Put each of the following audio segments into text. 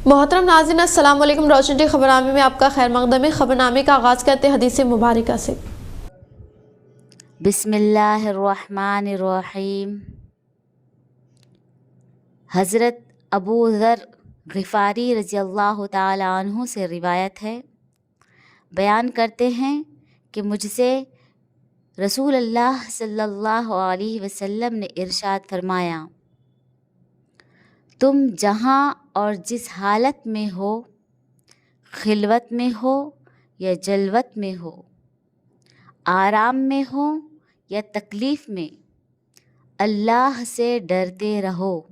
मोहतरम नाज़रीन, अस्सलाम वालेकुम। रोशन टी खबरनामे में आपका खैर मक़दम। खबरनामे का आगाज़ करते हदीस मुबारका से। बिस्मिल्लाहिर्रहमानिर्रहीम। हज़रत अबू ज़र ग़िफ़ारी रज़ियल्लाहु ताला अन्हु से रिवायत है, बयान करते हैं कि मुझसे रसूल अल्लाह सल्लल्लाहु अलैहि वसल्लम ने इरशाद फरमाया, तुम जहाँ और जिस हालत में हो, खिलवत में हो या जलवत में हो, आराम में हो या तकलीफ़ में, अल्लाह से डरते रहो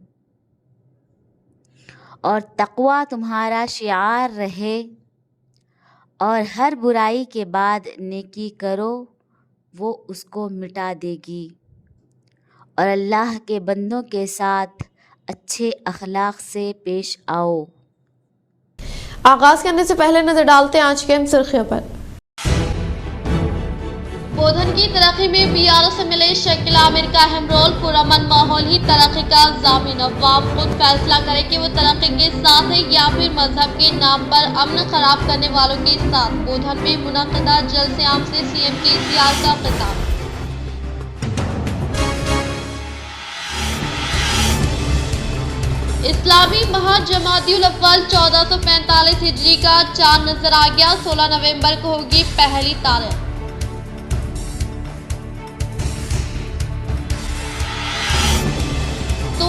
और तक़वा तुम्हारा शिआर रहे, और हर बुराई के बाद नेकी करो, वो उसको मिटा देगी, और अल्लाह के बंदों के साथ अच्छे अखलाक से पेश आओ। आगाज़ करने से पहले नजर डालते हैं आज के अहम सुर्खियों पर। बोधन की तरक्की में बीआरएस से मिले शकील आमिर का अहम रोल। पुरअमन माहौल ही तरक्की का ज़ामिन। अवाम खुद फैसला करे कि वो तरक्की के साथ है या फिर मजहब के नाम पर अमन खराब करने वालों के साथ। बोधन में मुनक़दा जलसे आम से सीएम केसीआर का खिताब। इस्लामी माह जमादियुल अव्वल 1445 हिजरी का चांद नजर आ गया। 16 नवंबर को होगी पहली तारीख।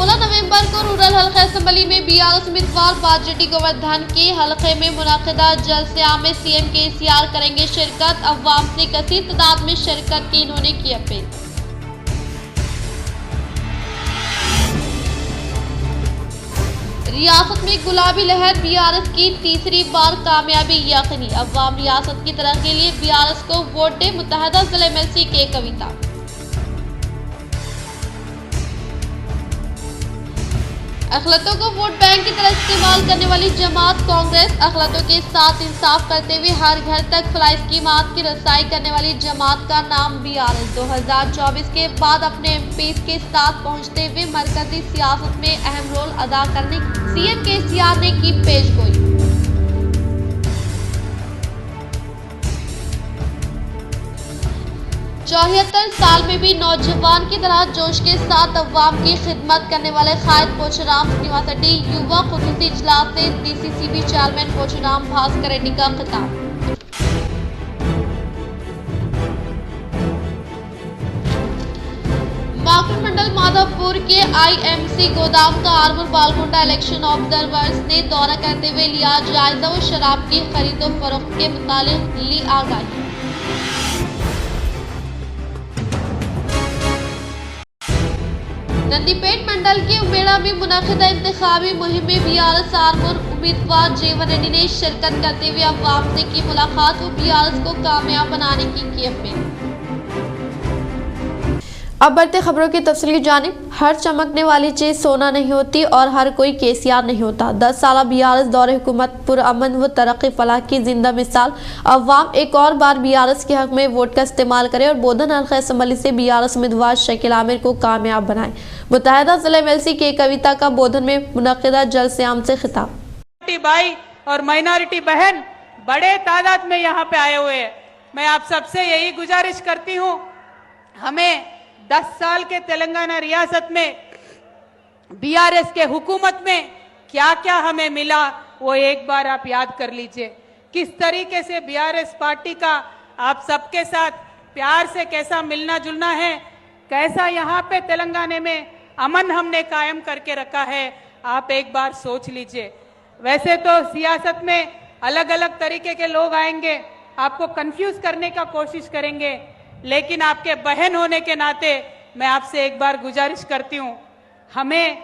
नवंबर को रूरल हल्का असम्बली में बीआरएस उम्मीदवार बाजरेड्डी गोवर्धन के हल्के में मुनक़दा जलसे आम में सीएम केसीआर करेंगे शिरकत। अवाम से कसीर तादाद में शिरकत की इन्होंने की अपील। रियासत में गुलाबी लहर, बीआरएस की तीसरी बार कामयाबी यकीनी। अवाम रियासत की तरक्की के लिए बीआरएस को वोट दे, मुत्तहदा जिला एमएलसी के कविता। अखिलतों को वोट बैंक की तरह इस्तेमाल करने वाली जमात कांग्रेस। अखिलतों के साथ इंसाफ करते हुए हर घर तक फलाही स्कीमात की रसाई करने वाली जमात का नाम बीआरएस। 2024 के बाद अपने एमपीज के साथ पहुंचते हुए मरकजी सियासत में अहम रोल अदा करने सीएम केसीआर ने की पेशगोई। चौहत्तर साल में भी नौजवान की तरह जोश के साथ अवाम की खिदमत करने वाले कायद पोचराम यूनिवर्सिटी युवा खुसूसी इजलास से डीसीसीबी चेयरमैन पोचराम भास्कर रेड्डी का खिताब। माखन मंडल माधवपुर के आईएमसी गोदाम का आरमूर बालकुंडा इलेक्शन ऑब्जर्वर्स ने दौरा करते हुए लिया जायजा और शराब की खरीदो फरोख्त के मुतालिक ली आगाही। नंदीपेट मंडल के उमेड़ा में मुनक़दा इंतखाबी मुहिम में बीआरएस आरमूर उम्मीदवार जीवन रेड्डी ने शिरकत करते हुए अवाम से की मुलाकात और बीआरएस को कामयाब बनाने की अपील। अब बढ़ते खबरों की तफसीली जानिब। हर चमकने वाली चीज सोना नहीं होती और हर कोई केसीआर नहीं होता। 10 साल बीआरएस दौरे हुकूमत पुरअमन व तरक्की फलाह की जिंदा मिसाल। अवाम एक और बार बीआरएस के हक में वोट का इस्तेमाल करे और बोधन हल्का असम्बली से बीआरएस उम्मीदवार शकील आमिर को कामयाब बनाए। मुत्तहदा जिला एमएलसी के कविता का बोधन में मुनक़दा जलसे आम से खिताब। भाई और माइनॉरिटी बहन बड़े तादाद में यहाँ पे आए हुए हैं। मैं आप सबसे यही गुजारिश करती हूँ, हमें 10 साल के तेलंगाना रियासत में बीआरएस के हुकूमत में क्या क्या हमें मिला वो एक बार आप याद कर लीजिए। किस तरीके से बीआरएस पार्टी का आप सबके साथ प्यार से कैसा मिलना जुलना है, कैसा यहाँ पे तेलंगाना में अमन हमने कायम करके रखा है, आप एक बार सोच लीजिए। वैसे तो सियासत में अलग अलग तरीके के लोग आएंगे, आपको कंफ्यूज करने का कोशिश करेंगे, लेकिन आपके बहन होने के नाते मैं आपसे एक बार गुजारिश करती हूँ, हमें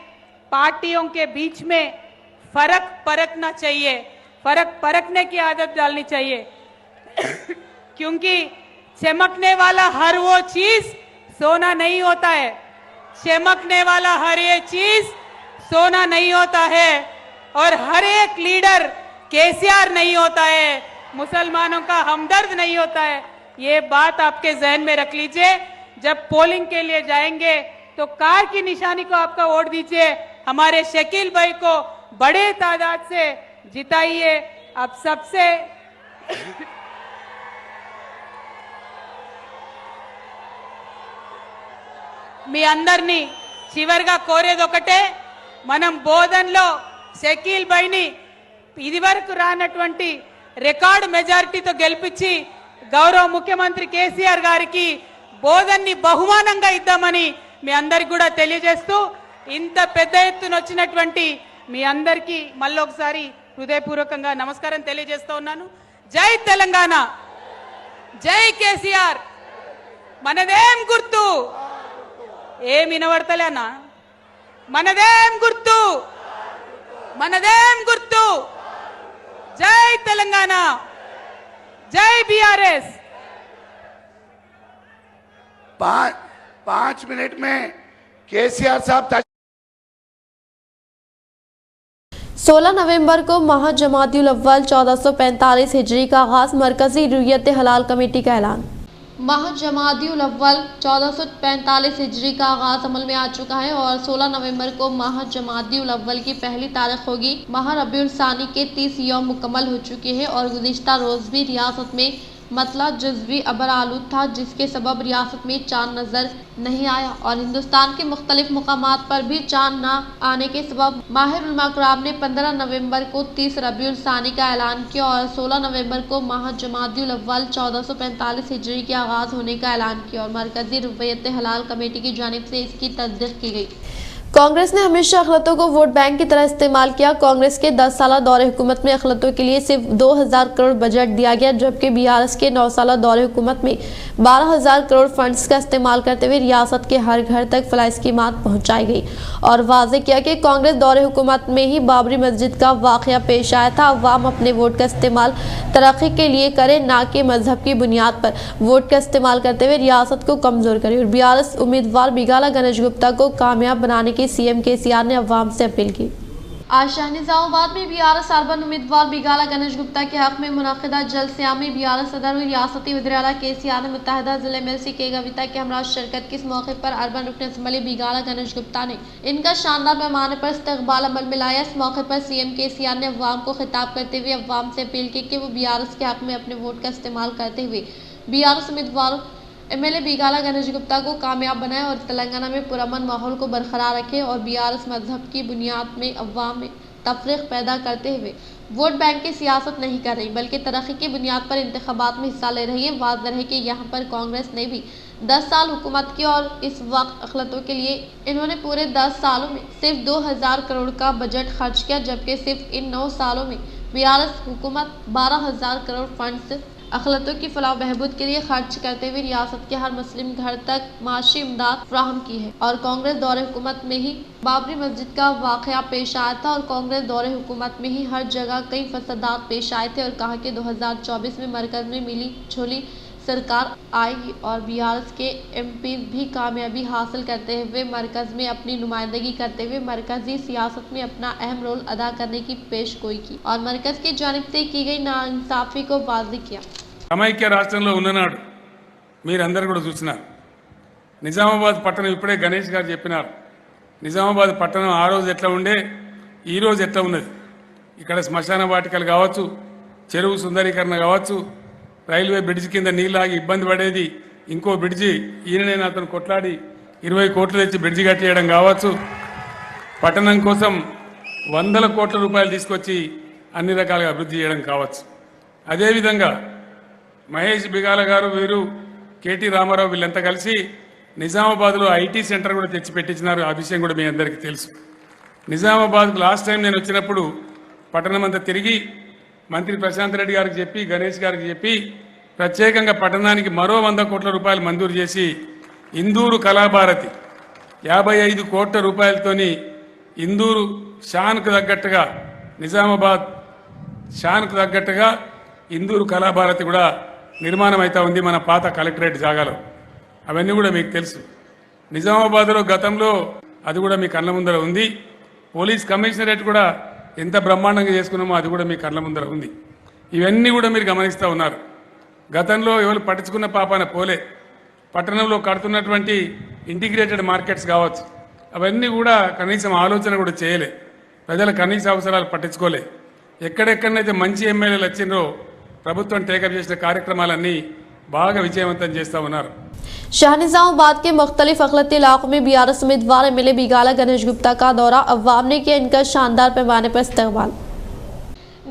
पार्टियों के बीच में फर्क परखना चाहिए, फर्क परखने की आदत डालनी चाहिए क्योंकि चमकने वाला हर वो चीज सोना नहीं होता है। चमकने वाला हर ये चीज सोना नहीं होता है और हर एक लीडर केसीआर नहीं होता है, मुसलमानों का हमदर्द नहीं होता है। ये बात आपके जहन में रख लीजिए। जब पोलिंग के लिए जाएंगे तो कार की निशानी को आपका वोट दीजिए। हमारे शकील भाई को बड़े तादाद से जिताइए। अब सबसे మీ అందరినీ చివరిగా కోరేది ఒకటే, మనం బోధన్లో షకీల్ భాయ్ని ఇదివరకు రానటువంటి రికార్డు మెజారిటీతో గెలిపించి గౌరవ ముఖ్యమంత్రి కేసీఆర్ గారికి బోధన్ని బహుమానంగా ఇద్దామని మీ అందరికి కూడా తెలియజేస్తూ, ఇంత పెద్ద ఎత్తున వచ్చినటువంటి మీ అందరికీ మళ్ళొకసారి హృదయపూర్వకంగా నమస్కారం తెలియజేస్తూ ఉన్నాను. జై తెలంగాణ, జై కేసీఆర్. మనదేం గుర్తు? ఏం వినబడతలేనా? మనదేం గుర్తు? మనదేం గుర్తు? జై తెలంగాణ, జై बीआरएस। 5 मिनट में केसीआर साहब 16 नवंबर को महाजमातिउल अव्वल 1445 हिजरी का आगाज, मरकजी रुयत हलाल कमेटी का ऐलान। महाजमातिउल अव्वल 1445 हिजरी का आगाज अमल में आ चुका है और 16 नवंबर को महाजमातिउल अव्वल की पहली तारीख होगी। माह रबीउल सानी के 30 यौम मुकम्मल हो चुके हैं और गुज़िश्ता रोज़ भी रियासत में मतला जज़वी अबर आलूद था, जिसके सबब रियासत में चांद नज़र नहीं आया और हिंदुस्तान के मुख्तलिफ मुकामात पर भी चांद न आने के सबब माहिर उलमा कराम ने 15 नवंबर को 30 रबीउल सानी का ऐलान किया और 16 नवंबर को माह जमातिउल अव्वल 1445 हिजरी के आगाज़ होने का ऐलान किया और मरकजी रुयत हलाल कमेटी की जानिब से इसकी तस्दीक की गई। कांग्रेस ने हमेशा अखिलतों को वोट बैंक की तरह इस्तेमाल किया। कांग्रेस के 10 साल दौरे हुकूमत में अखिलतों के लिए सिर्फ 2000 करोड़ बजट दिया गया, जबकि बीआरएस के 9 साल दौरे हुकूमत में 12000 करोड़ फंड्स का इस्तेमाल करते हुए रियासत के हर घर तक फलाह स्कीमात पहुंचाई गई और वाजे किया कि कांग्रेस दौरे हुकूमत में ही बाबरी मस्जिद का वाक़या पेश आया था। अवाम अपने वोट का इस्तेमाल तरक्की के लिए करे, ना कि मजहब की बुनियाद पर वोट का इस्तेमाल करते हुए रियासत को कमजोर करे। और बीआरएस उम्मीदवार बिगाला गणेश गुप्ता को कामयाब बनाने की सीएम केसीआर ने अवाम से अपील की। आज शाह निजामाबाद में बीआरएस अर्बन उम्मीदवार बिगाला गणेश गुप्ता के हक में मुनाकिदा जलसिया में बीआरएस सदर हुई। रियासती वज़ीर आला केसीआर ने मुत्तहिदा जिले मिर्सी के गविता के हमरा शिरकत की। इस मौके पर अर्बन रुकन असम्बली बिगाला गणेश गुप्ता ने इनका शानदार पैमाने पर इस्तकबाल अमल में लाया। इस मौके पर सीएम केसीआर ने अवाम को खिताब करते हुए अवाम से अपील की कि वो बीआरएस के हक में अपने वोट का इस्तेमाल करते हुए बीआरएस उम्मीदवार एमएलए बिगाला गणेश गुप्ता को कामयाब बनाए और तेलंगाना में पुरअमन माहौल को बरकरार रखे और बीआरएस मजहब की बुनियाद में अवाम में तफरीक पैदा करते हुए वोट बैंक की सियासत नहीं कर रही, बल्कि तरक्की की बुनियाद पर इंतखाबात में हिस्सा ले रही है। वाज़ेह है कि यहाँ पर कांग्रेस ने भी 10 साल हुकूमत की और इस वक्त अखिलतों के लिए इन्होंने पूरे 10 सालों में सिर्फ 2000 करोड़ का बजट खर्च किया, जबकि सिर्फ इन 9 सालों में बीआरएस हुकूमत 12000 करोड़ फंड्स अखिलतों की फलाह बहबूद के लिए खर्च करते हुए रियासत के हर मुस्लिम घर तक माशी इमदाद फ्राहम की है। और कांग्रेस दौरे हुकूमत में ही बाबरी मस्जिद का वाक़या पेश आया था और कांग्रेस दौरे हुकूमत में ही हर जगह कई फसादात पेश आए थे और कहा कि 2024 में मरकज में मिली झोली सरकार आएगी और बीआरएस के एमपी भी कामयाबी हासिल करते हुए मरकज में अपनी नुमाइंदगी करते हुए मरकजी सियासत में अपना अहम रोल अदा करने की पेशगोई की और मरकज की जानिब से की गई नाइंसाफी को वाज़ेह किया। సమైక్య రాష్ట్రంలో ఉన్ననాడు మీరందరూ కూడా చూసినారు. నిజామాబాద్ పట్టణం ఇప్పుడే గణేష్ గారు చెప్పినారు. నిజామాబాద్ పట్టణం ఆ రోజు ఎట్లా ఉండే, ఈ రోజు ఎట్లా ఉన్నది. ఇక్కడ శ్మశాన వాటికలు కావచ్చు, చెరువు సుందరీకరణ కావచ్చు, రైల్వే బ్రిడ్జి కింద నీళ్ళు ఆగి ఇబ్బంది పడేది, ఇంకో బ్రిడ్జి ఈయననే అతను కొట్లాడి 20 కోట్లు తెచ్చి బ్రిడ్జి కట్టేయడం కావచ్చు, పట్టణం కోసం వందల కోట్ల రూపాయలు తీసుకొచ్చి అన్ని రకాలుగా అభివృద్ధి చేయడం కావచ్చు. అదేవిధంగా మహేష్ బిగాల గారు, వీరు కేటీ రామారావు వీళ్ళంతా కలిసి నిజామాబాద్లో ఐటీ సెంటర్ కూడా తెచ్చి పెట్టించినారు. ఆ విషయం కూడా మీ అందరికీ తెలుసు. నిజామాబాద్కు లాస్ట్ టైం నేను వచ్చినప్పుడు పట్టణం అంతా తిరిగి మంత్రి ప్రశాంత్ రెడ్డి గారికి చెప్పి, గణేష్ గారికి చెప్పి ప్రత్యేకంగా పట్టణానికి మరో 100 కోట్ల రూపాయలు మంజూరు చేసి ఇందూరు కళాభారతి 55 కోట్ల రూపాయలతోని ఇందూరు షాన్కు తగ్గట్టుగా, నిజామాబాద్ షాన్కు తగ్గట్టుగా ఇందూరు కళాభారతి కూడా నిర్మాణం అవుతా ఉంది మన పాత కలెక్టరేట్ జాగాలో. అవన్నీ కూడా మీకు తెలుసు. నిజామాబాద్లో గతంలో అది కూడా మీ కళ్ళ ముందర ఉంది. పోలీస్ కమిషనరేట్ కూడా ఎంత బ్రహ్మాండంగా చేసుకున్నామో అది కూడా మీ కళ్ళ ముందర ఉంది. ఇవన్నీ కూడా మీరు గమనిస్తూ ఉన్నారు. గతంలో ఎవరు పట్టించుకున్న పాపాన పోలే. పట్టణంలో కడుతున్నటువంటి ఇంటిగ్రేటెడ్ మార్కెట్స్ కావచ్చు, అవన్నీ కూడా కనీసం ఆలోచన కూడా చేయలే. ప్రజల కనీస అవసరాలు పట్టించుకోలే. ఎక్కడెక్కడైతే మంచి ఎమ్మెల్యేలు వచ్చిండ్రో ప్రభుత్వం టేకప్ చేసిన కార్యక్రమాలన్నీ బాగా విజయవంతం చేస్తూ ఉన్నారు. शाहनिजामाबाद के मुख्तलिफ अखलती इलाकों में बीआरएस उम्मीदवार एमएलए बिगाला गणेश गुप्ता का दौरा, अवाम ने किया इनका शानदार पैमाने पर इस्तकबाल।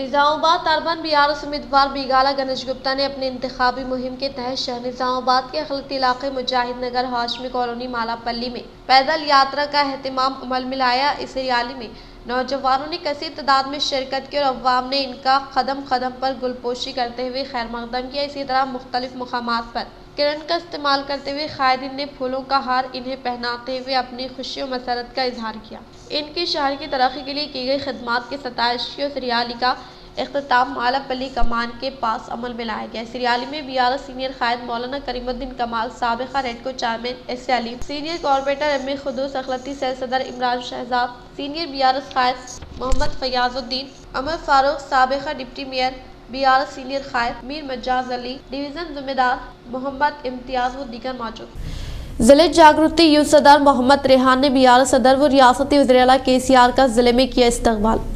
निजामाबाद अर्बन बीआरएस उम्मीदवार बिगाला गणेश गुप्ता ने अपनी इंतखाबी मुहिम के तहत शहर निजामाबाद के अखलती इलाके मुजाहिद नगर हाशमी कॉलोनी मालापल्ली में पैदल यात्रा का एहतमाम अमल में लाया। इस रैली में नौजवानों ने कसीर तादाद में शिरकत की और अवाम ने इनका कदम कदम पर गुलपोशी करते हुए खैर मकदम किया। इसी तरह मुख्तलिफ मुकामात पर किरण का इस्तेमाल करते हुए कायदीन ने फूलों का हार इन्हें पहनाते हुए अपनी खुशी और मसरत का इजहार किया। इनकी शहर की तरक्की के लिए की गई खिदमात की सताइश की उस रैली का इख्तिताम मालापल्ली कमान के पास अमल में लाया गया। इस रैली में बीआरएस सीनियर कायद मौलाना करीमुद्दीन कमाल, साबिका Redco chairman S Ali, senior corporator M Khudus, अखलती सेल सदर इमरान शहजाद, सीनियर बीआरएस कायद मोहम्मद फयाजुद्दीन, अमर फारूक, साबिका डिप्टी मेयर बीआरएस सीनियर कायद मीर मजाज अली, डिवीजन जिम्मेदार मोहम्मद इम्तियाज व दीगर मौजूद। जिले जागृति यूथ सदर मोहम्मद रेहान ने बीआरएस सदर व रियासती वज़ीर-ए-आला केसीआर का जिले में किया इस्तकबाल।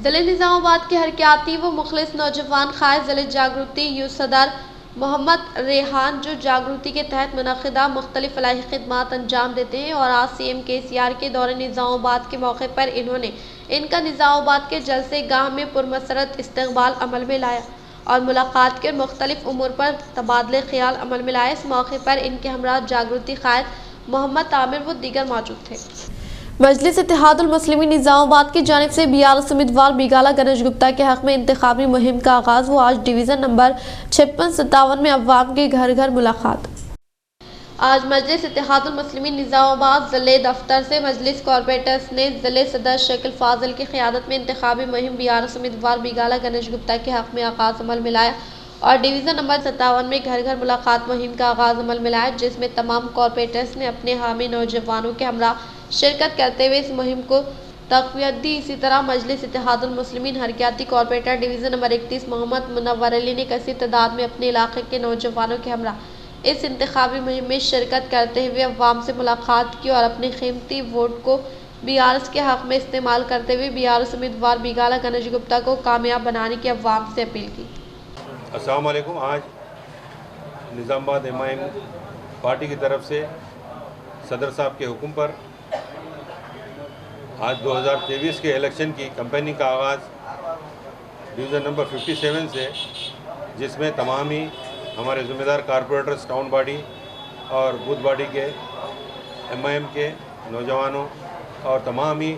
जिले निजामाबाद के हरकियाती व मुखलिस नौजवान कायद जिले जागृति यूथ सदर मोहम्मद रेहान जो जागृति के तहत मुनक़िदा मुख्तलिफ फलाही खिदमात अंजाम देते हैं और आज CM KCR के दौरे निजामाबाद के मौके पर इन्होंने इनका निजामाबाद के जलसे गाह में पुरमसरत इस्तकबाल अमल में लाया और मुलाकात के मुख्तलिफ उमूर पर तबादले ख्याल अमल में लाए। इस मौके पर इनके हमरा जागृति कायद मोहम्मद आमिर व दीगर मौजूद थे। मजलिस इत्तेहादुल मुस्लिमीन निजामाबाद की जानिब से बीआरएस उम्मीदवार बिगाला गणेश गुप्ता के हक में इंतखाबी मुहिम का आगाज हुआ। आज डिवीज़न नंबर 5657 में अवाम के घर घर मुलाकात। आज मजलिस इत्तेहादुल मुस्लिमीन निजामाबाद ज़िले दफ्तर से मजलिस कॉर्पोरेटर्स ने ज़िले सदर शकील फाजिल की क़यादत में इंतखाबी मुहिम बीआरएस उम्मीदवार बिगाला गणेश गुप्ता के हक में आगाज अमल में लाया और डिवीज़न नंबर 57 में घर घर मुलाकात मुहिम का आगाज अमल में लाया, जिसमें तमाम कॉर्पोरेटर्स ने अपने हामी नौजवानों के हमरा शिरकत करते हुए इस मुहिम को तक़वियत दी। इसी तरह मजलिस इत्तेहादुल मुस्लिमीन हरकियाती corporator division number 31 Mohammed Munawwar Ali ने कसीर तादाद में अपने इलाके के नौजवानों के हमरा इस इंतखाबी मुहिम में शिरकत करते हुए अवाम से मुलाकात की और अपने कीमती वोट को बीआरएस के हक में इस्तेमाल करते हुए बीआरएस उम्मीदवार बिगाला गणेश गुप्ता को कामयाब बनाने की अवाम से अपील की। अस्सलाम वालेकुम। आज निज़ामाबाद MIM पार्टी की तरफ से सदर साहब के हुक्म पर आज 2023 के इलेक्शन की कैंपेनिंग का आगाज़ डिवीज़न नंबर 57 से, जिसमें तमाम ही हमारे ज़िम्मेदार कॉरपोरेटर्स टाउन बॉडी और बूथ बॉडी के MIM के नौजवानों और तमाम ही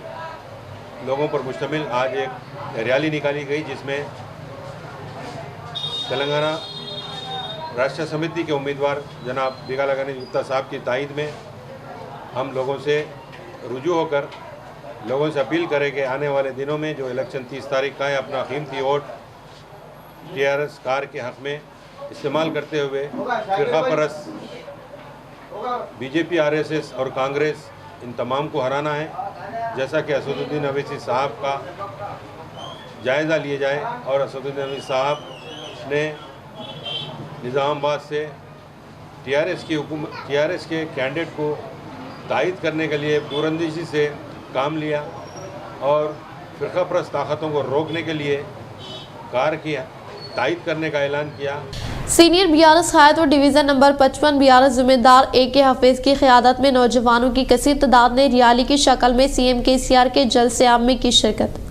लोगों पर मुश्तमिल आज एक रैली निकाली गई, जिसमें तेलंगाना राष्ट्र समिति के उम्मीदवार जनाब बिगाला गणेश गुप्ता साहब की तायद में हम लोगों से रुजू होकर लोगों से अपील करें कि आने वाले दिनों में जो इलेक्शन 30 तारीख का है, अपना कीमती वोट TRS कार के हक़ में इस्तेमाल करते हुए फ़िरक़ा परस्त BJP RSS और कांग्रेस इन तमाम को हराना है। जैसा कि असदुद्दीन अवैसी साहब का जायज़ा लिए जाए और असदुद्दीन अवैसी साहब ने निज़ामाबाद से TRS के कैंडिडेट को तायद करने के लिए दूरंदेशी से काम लिया और फ़िरक़ा परस्त ताकतों को रोकने के लिए कार की तायद करने का ऐलान किया। सीनियर बीआरएस कायद और डिवीज़न नंबर 55 बीआरएस जिम्मेदार AK हफीज़ की क़यादत में नौजवानों की कसीर तादाद ने रैली की शक्ल में CM KCR के जलसे आम में की शिरकत।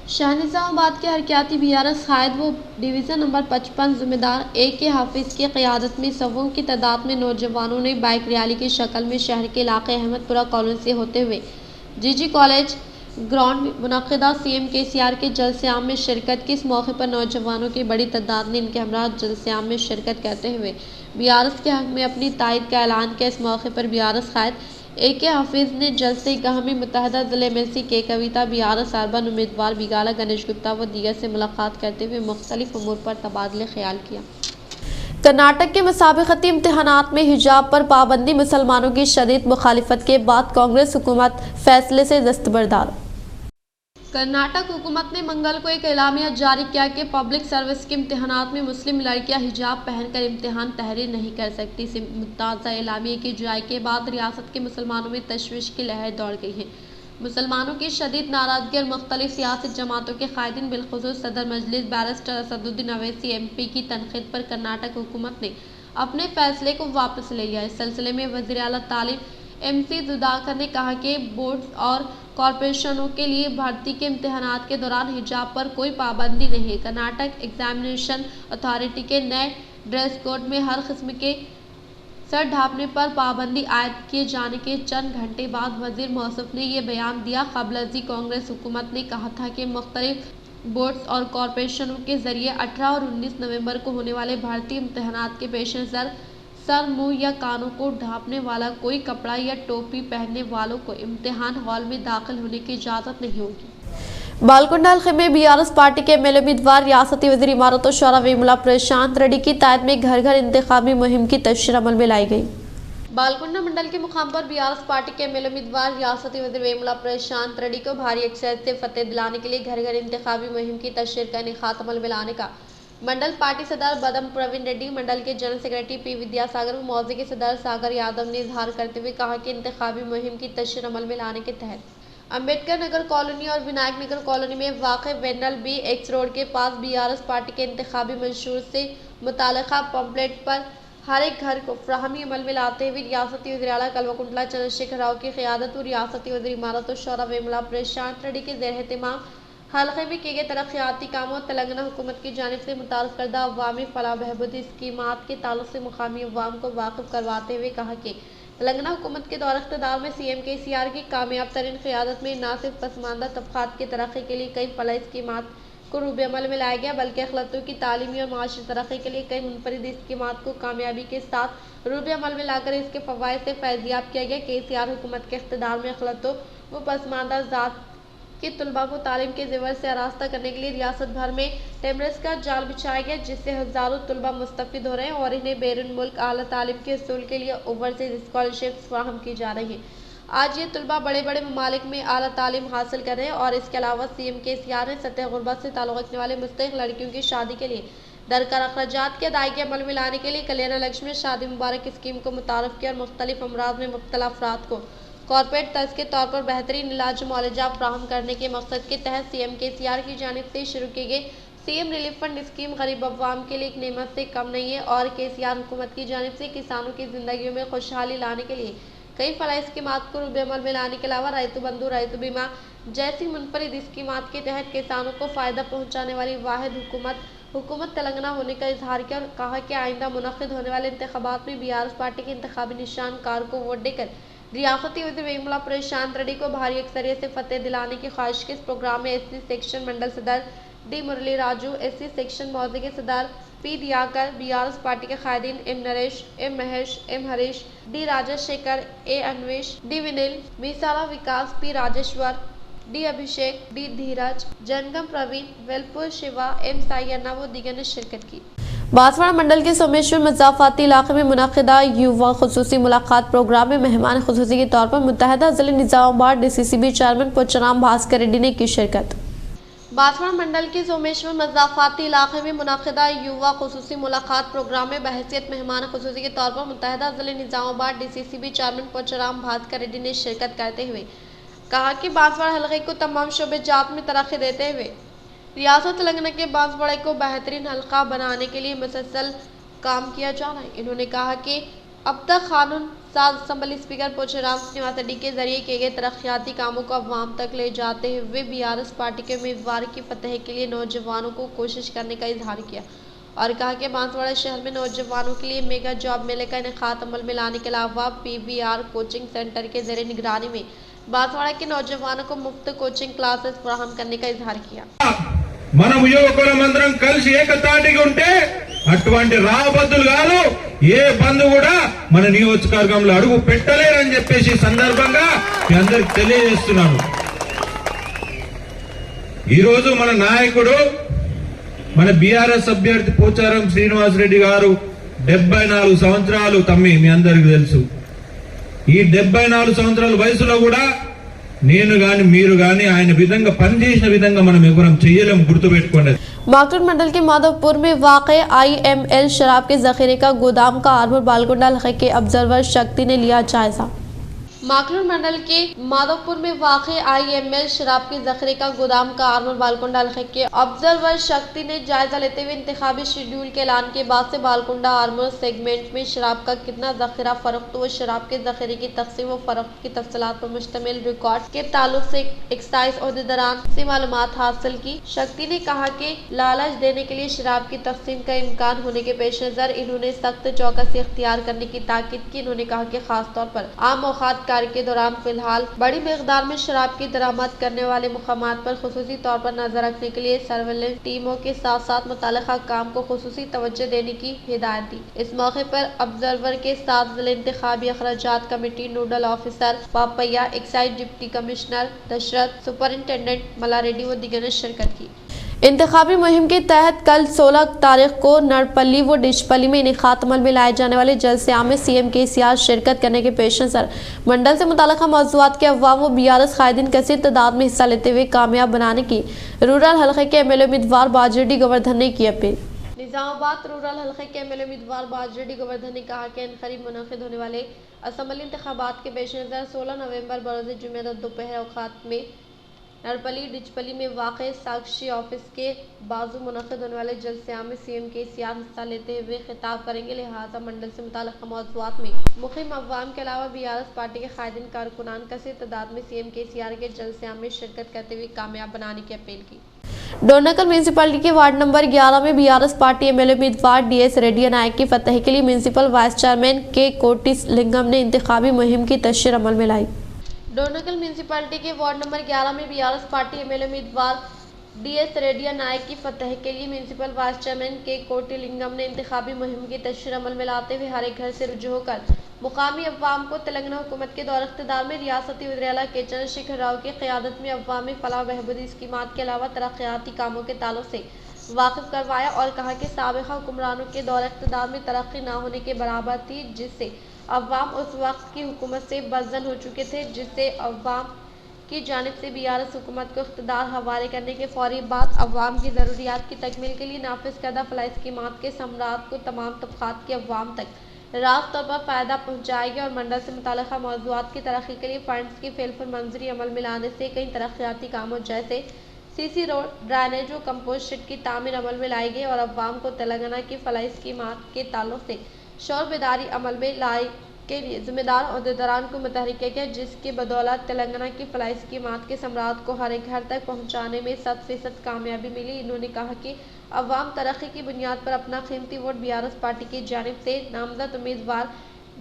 शाहनिजामाबाद के हरकियाती बीआरएस कायद व डिवीज़न नंबर 55 जिम्मेदार AK हफीज़ की क़यादत में सवों की तादाद में नौजवानों ने बाइक रैली की शक्ल में शहर के इलाके अहमदपुरा कॉलोनी से होते हुए GG कॉलेज ग्राउंड में मुनक़िदा CM KCR के जलसे आम में शिरकत की। इस मौके पर नौजवानों की बड़ी तादाद ने इनके हमरा जलसे आम में शिरकत करते हुए बीआरएस के हक़ में अपनी तायद का ऐलान किया। इस मौके पर बीआरएस कायद AK हफीज़ ने जलसे गाह में मुत्तहदा ज़िले MLC के कविता बीआरएस अर्बन उम्मीदवार बिगाला गणेश गुप्ता व दीगर से मुलाकात करते हुए मुख्तलिफ उमूर पर तबादले ख्याल किया। कर्नाटक के मुसाबिक़ती इम्तिहानात में हिजाब पर पाबंदी मुसलमानों की शदीद मुखालिफत के बाद कांग्रेस हुकूमत फैसले से दस्तबरदार। कर्नाटक हुकूमत ने मंगल को एक एलामिया जारी किया कि पब्लिक सर्विस के इम्तिहानात में मुस्लिम लड़कियां हिजाब पहनकर इम्तिहान तहरीर नहीं कर सकती। इस मुताज़ा एलामिया की जारी के बाद रियासत के मुसलमानों में तशवीश की लहर दौड़ गई है। मुसलमानों की शदीद नाराजगी और मुख्तलिफ सियासी जमातों के कायदीन बिलखुसूस सदर मजलिस बैरिस्टर असदुद्दीन अवैसी MP की तनकीद पर कर्नाटक हुकूमत ने अपने फैसले को वापस ले लिया। इस सिलसिले में वज़ीर आला तालीम MC सुधाकर ने कहा कि बोर्ड्स और कॉरपोरेशनों के लिए भर्ती के इम्तिहानात के दौरान हिजाब पर कोई पाबंदी नहीं है। कर्नाटक एग्जामिनेशन अथॉरिटी के नए ड्रेस कोड में हर किस्म के सर ढांपने पर पाबंदी आयद किए जाने के चंद घंटे बाद वजीर मौसूफ ने यह बयान दिया। कबलजी कांग्रेस हुकूमत ने कहा था कि मुख्तलिफ बोर्ड्स और कॉरपोरेशनों के जरिए 18 और 19 नवंबर को होने वाले भर्ती इम्तिहानात के पेश नज़र सर, मुंह या कानों को ढांपने वाला कोई कपड़ा या टोपी पहनने वालों को इम्तिहान हॉल में दाखिल होने की इजाज़त नहीं होगी। बालकुंडा हल्के में BRS पार्टी के MLA उम्मीदवार रियासती वज़ीर इमारत और शोरा वेमुला प्रशांत रेड्डी की तायद में घर घर इंतखाबी मुहिम की तशरीह अमल में लाई गई। बालकुंडा मंडल के मुकाम पर BRS पार्टी के MLA उम्मीदवार रियासती वज़ीर वेमुला प्रशांत रेड्डी को भारी अक्सरियत से फतेह दिलाने के लिए घर घर इंतखाबी मुहिम की तशरीह का इनेकाद अमल में लाने का मंडल पार्टी सदर बदम प्रवीण रेड्डी, मंडल के जनरल सेक्रेटरी P विद्यासागर व मौजे के सदर सागर यादव ने इजहार करते हुए कहा कि इंतखाबी मुहिम की तशरीह अमल में लाने के तहत अम्बेडकर नगर कॉलोनी और विनायक नगर कॉलोनी में वाक़े वेनल BX रोड के पास BRS पार्टी के इंतखाबी मंशूर से मुताल्लिक़ा पम्पलेट पर हर एक घर को फ्राहमी अमल में लाते हुए रियासती वज़ीर आला कल्वकुंतला चंद्रशेखर राव की क़यादत और रियासती वज़ीर इमारत और शोरा वेमुला प्रशांत रेड्डी के ज़ेर एहतमाम हल्के में किए गए तरक्याती कामों और तेलंगाना हुकूमत की जानिब से मुतारफ़ करदा अवामी फलाह बहबूदी स्कीमात के ताल्लुक से मुकामी अवाम को वाकिफ़ करवाते हुए कहा कि तेलंगाना हुकूमत के दौर इक़्तिदार में CM KCR की कामयाब तरीन क़यादत में न सिर्फ पसमानदा तबक़ात की तरक्की के लिए कई फलाही स्कीमात को रूबे अमल में लाया गया, बल्कि अखलतों की तालीमी और माशी तरक्की के लिए कई मुनफरिद स्कीमात को कामयाबी के साथ रूबे अमल में लाकर इसके फ़वाइद से फैज़याब किया गया। KCR हुकूमत के इक़्तिदार में अखलतों व पसमानदा ज़ात के तलबा को तालीम के ज़ेवर से आरास्ता करने के लिए रियासत भर में टेमरेस का जाल बिछाया गया, जिससे हज़ारों तलबा मुस्तफ़िद हो रहे हैं और इन्हें बैरून मुल्क आला तालीम के हसूल के लिए ओवरसीज़ स्कॉलरशिप्स फराहम की जा रही हैं। आज ये तलबा बड़े बड़े ममालिक में आला तालीम हासिल कर रहे हैं और इसके अलावा CM KCR ने सतह गुरबत से ताल्लुक़ रखने वाले मुस्तहिक़ लड़कियों की शादी के लिए दरकार अखराजात की अदायगी अमल में लाने के लिए कल्याण लक्ष्मी शादी मुबारक स्कीम को मुतारफ़ किया और मुख्तलिफ अमराज में मुब्तला अफराद को कॉर्पोरेट तर्ज के तौर पर बेहतरीन इलाज मुआलजा फ्राहम करने के मकसद के तहत CM KCR की जानिब से शुरू की गई CM रिलीफ फंड स्कीम गरीब अवाम के लिए एक नेमत से कम नहीं है और KCR हुकूमत की जानिब से किसानों की ज़िंदगियों में खुशहाली लाने के लिए कई फलाही स्कीमात को रूबे अमल में लाने के अलावा रायतु बंधु रायतु बीमा जैसी मुनफरिद स्कीमात के तहत किसानों को फ़ायदा पहुँचाने वाली वाहिद हुकूमत तेलंगाना होने का इजहार किया और कहा कि आइंदा मुनक़िद होने वाले इंतखाबात में BRS पार्टी के इंतखाबी निशान कार को वोट देकर रियासती वज़ीर वेमुला प्रशांत रेड्डी को भारी अक्सरियत से फतेह दिलाने की ख्वाहिश के इस प्रोग्राम में SC सेक्शन मंडल सदर D मुरली राजू, SC सेक्शन मौजे के सदर P दियाकर, BRS पार्टी के कायदीन M Naresh, M Mahesh, M Harish, D Rajshekhar, A Anvesh, D विनिल, मीसाला Vikas, P Rajeshwar, D Abhishek, D Dheeraj, जनगम Praveen, Velpur Shiva, M साइयन्ना व दीगर ने शिरकत की। बांसवाड़ा मंडल के सोमेश्वर मज़ाफ़ाती इलाके में मुनक़िदा युवा खुसूसी मुलाकात प्रोग्राम में मेहमान खुसूसी के तौर पर मुत्तहिदा ज़िले निज़ामाबाद DCCB चेयरमैन पोचराम भास्कर रेड्डी ने की शिरकत। बांसवाड़ा मंडल के सोमेश्वर मज़ाफ़ाती इलाके में मुनक़िदा युवा खुसूसी मुलाकात प्रोग्राम में बहैसियत मेहमान खुसूसी के तौर पर मुत्तहिदा ज़िले निज़ामाबाद DCCB चेयरमैन पोचराम भास्कर रेड्डी ने शिरकत करते हुए कहा कि बांसवाड़ा हलक़े को तमाम शोबे जात में तरक्की देते हुए रियासत तेलंगाना के बांसवाड़ा को बेहतरीन हल्का बनाने के लिए मुसलसल काम किया जा रहा है। इन्होंने कहा कि अब तक कानून साज असम्बली स्पीकर पोचराम श्रीनिवास रेड्डी के जरिए किए गए तरक्याती कामों को अवाम तक ले जाते हुए BRS पार्टी के उम्मीदवार की फतह के लिए नौजवानों को कोशिश करने का इजहार किया और कहा कि बांसवाड़ा शहर में नौजवानों के लिए मेगा जॉब मेले का इनेकाद अमल में लाने के अलावा PBR कोचिंग सेंटर के जरिए निगरानी में बांसवाड़ा के नौजवानों को मुफ्त कोचिंग क्लासेस फराहम करने का इजहार किया। మనం యువకులమందరం కలిసి ఏకతాటిగా ఉంటే అటువంటి రాబద్దులు గాను ఏ బంధు కూడా మన నియోజకవర్గంలో అడుగు పెట్టలేరని చెప్పేసి సందర్భంగా మీ అందరికి తెలియజేస్తున్నాను। ఈ రోజు మన నాయకుడు మన BRS అభ్యర్థి పోచారం శ్రీనివాస్ రెడ్డి గారు 74 సంవత్సరాలు తమ్మి మీ అందరికి తెలుసు। ఈ 74 సంవత్సరాల వయసులో కూడా నేను గాని మీరు గాని ఆయన విధంగా పనిచేసిన విధంగా మనం ఎవరం చేయలేము, గుర్తుపెట్టుకోండి। माकटूर मंडल के माधवपुर में वाक़े IML शराब के जखीरे का गोदाम का आरमूर बालकुंडा हल्के के ऑब्जर्वर शक्ति ने लिया जायजा। माखनूर मंडल के माधवपुर में वाक़ई IML शराब के जखीरे का गोदाम का आर्मर बालकुंडा हल्के के ऑब्जर्वर शक्ति ने जायजा लेते हुए इंतखाबी शेड्यूल के ऐलान के बाद से बालकुंडा आर्मर सेगमेंट में शराब का कितना जखीरा फरोख्त व शराब के जखीरे की तकसीम व फरोख्त की तफसीलात पर मुश्तमिल रिकॉर्ड के ताल्लुक से एक्साइज अहदेदारान से मालूमात हासिल की। शक्ति ने कहा कि लालच देने के लिए शराब की तकसीम का इम्कान होने के पेश नज़र इन्होंने सख्त चौकसी इख्तियार करने की ताकीद की। इन्होंने कहा कि खास तौर पर आम औकात के दौरान फिलहाल बड़ी मिकदार में शराब की दरामद करने वाले मुकामात पर खुसूसी तौर पर नजर रखने के लिए सर्वेलेंस टीमों के साथ साथ मुताल्लिका काम को खुसूसी तवज्जो देने की हिदायत दी। इस मौके पर ऑब्जर्वर के साथ जिला इंतखाबी अखराजात committee nodal officer Papaiah, excise deputy commissioner Dasharath, superintendent Mallareddy व दीगर ने शिरकत की। इंतखाबी मुहिम के तहत कल 16 तारीख को नरपल्ली व डिचपल्ली में इनेकात अमल में लाए जाने वाले जलसे आम में CM KCR शिरकत करने के पेश नज़र मंडल से मुताल्लिका मौज़ूआत के अवाम व BRS कायदीन कसीर तादाद में हिस्सा लेते हुए कामयाब बनाने की रूरल हल्के के MLA उम्मीदवार बाजरेड्डी गोवर्धन ने की अपील। निजामाबाद रूरल हल्के के MLA उम्मीदवार बाजरेड्डी गोवर्धन ने कहा कि अनकरीब मुनक़िद होने वाले असम्बली इंतखाबात के पेश नज़र 16 नवंबर बरोज़ जुमे दोपहर औक़ात में नरपल्ली डिचपल्ली में वाक़ साक्षी ऑफिस के बाजू मुनक़िद होने वाले जलसे आम में CM KCR हिस्सा लेते हुए खिताब करेंगे। लिहाजा मंडल से मुताल्लिक़ मौज़ूआत में मुक़िम अवाम के अलावा BRS पार्टी के कायदीन कारकुनान कसीर तादाद में CM KCR के जलसे आम में शिरकत करते हुए कामयाब बनाने की अपील की। डोनाकल म्यूनसिपलिटी के वार्ड नंबर 11 में BRS पार्टी MLA उम्मीदवार DS रेड्डी नायक की फतह के लिए म्यूनसिपल वाइस चेयरमैन के कोटिस लिंगम ने इंतखाबी मुहिम की तशरीह अमल में लाई। डोनाकल म्यूनसिपलिटी के वार्ड नंबर 11 में BRS पार्टी MLA उम्मीदवार DS रेड्डी नायक की फतह के लिए म्यूनसिपल वाइस चेयरमैन के कोटी लिंगम ने इंतखाबी मुहिम की तशरीह अमल में लाते हुए हर एक घर से रुजू होकर मुकामी अवाम को तेलंगाना हुकूमत के दौर इख्तिदार में रियासती वज़ीर आला के चंद्रशेखर राव की क़यादत में अवामी फलाह बहबूदी स्कीमात के अलावा तरक्याती कामों के ताल्लुक से वाकिफ करवाया और कहा कि साबिक़ा हुक्मरानों के दौर इख्तिदार में तरक्की ना होने के बराबर थी, जिससे अवाम उस वक्त की हुकूमत से बज़न हो चुके थे, जिससे अवाम की जानिब से BRS हुकूमत को इख्तिदार हवाले करने के फौरी बाद अवाम की ज़रूरियात की तकमील के लिए नाफिज करदा फलाह स्कीमात के समरात को तमाम तबक़ात के अवाम तक रास्त तौर पर फ़ायदा पहुँचाएगी और मंडल से मुताल्लिक़ा मौज़ूआत की तरक्की के लिए फ़ंड्स की फेलफुल मंजूरी अमल में लाने से कई तरक्याती कामों जैसे CC रोड, ड्राइनेज व कंपोस्ट शेड की तामीर अमल में लाई गई और अवाम को तेलंगाना की फलाही स्कीमात के ताल्लुक से शौर बेदारी अमल में लाई के लिए जिम्मेदार अहदेदारान को मुतहरिक किया गया, जिसकी बदौलत तेलंगाना की फलाही स्कीमात के समरात को हर एक घर तक पहुँचाने में 100% कामयाबी मिली। इन्होंने कहा कि अवाम तरक्की की बुनियाद पर अपना कीमती वोट BRS पार्टी की जानिब से नामजद उम्मीदवार